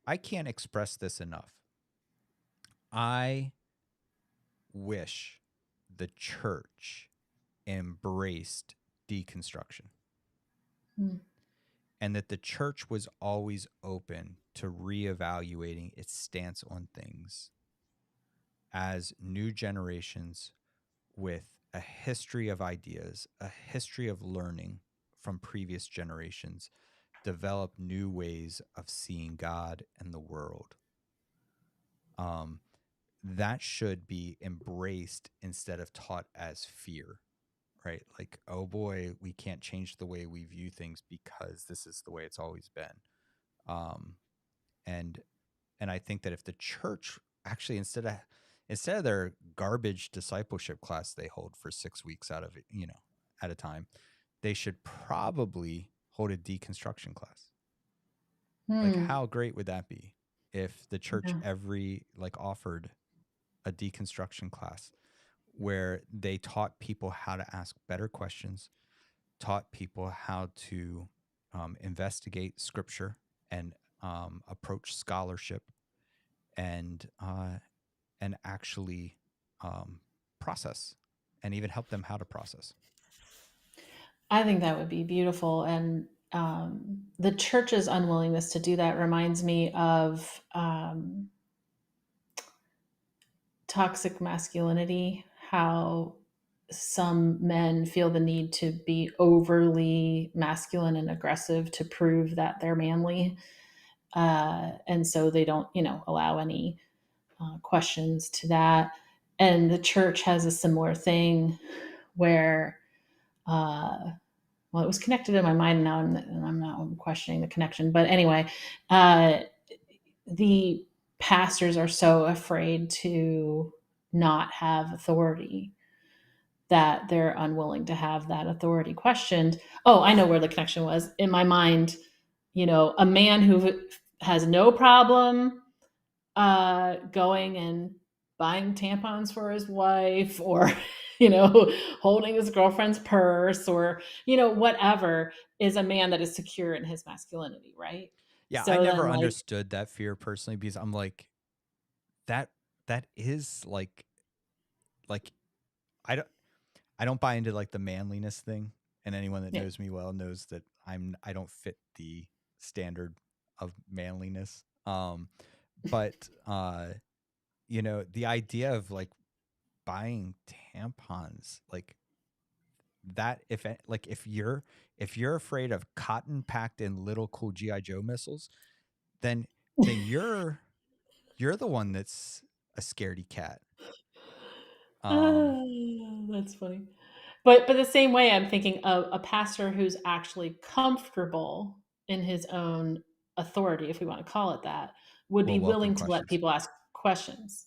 I can't express this enough. I wish the church embraced deconstruction, Mm. and that the church was always open to reevaluating its stance on things as new generations with a history of ideas, a history of learning from previous generations, develop new ways of seeing God and the world. Um, that should be embraced instead of taught as fear, right? Like, oh boy, we can't change the way we view things because this is the way it's always been. Um, and and I think that if the church actually instead of their garbage discipleship class they hold for 6 weeks out of it, at a time, they should probably hold a deconstruction class. Like, Hmm. how great would that be if the church Yeah. every like offered a deconstruction class where they taught people how to ask better questions, taught people how to investigate scripture and approach scholarship and actually um, process and even help them how to process. I think that would be beautiful. And the church's unwillingness to do that reminds me of toxic masculinity, how some men feel the need to be overly masculine and aggressive to prove that they're manly. And so they don't, allow any questions to that. And the church has a similar thing where, well, it was connected in my mind. And now I'm not questioning the connection. But anyway, uh, the pastors are so afraid to not have authority that they're unwilling to have that authority questioned. Oh, I know where the connection was in my mind. A man who has no problem going and buying tampons for his wife, or holding his girlfriend's purse, or whatever, is a man that is secure in his masculinity, right? Yeah, I So then, never like, understood that fear personally because I'm like that that is like I don't I don't buy into like the manliness thing, and anyone that yeah. knows me well knows that I don't fit the standard of manliness. But the idea of like buying tampons, like that, if you're afraid of cotton packed in little cool GI Joe missiles, then you're the one that's a scaredy cat. Um, That's funny. But the same way, I'm thinking of a pastor who's actually comfortable in his own authority, if we want to call it that, would be will welcome willing to let questions. people ask questions.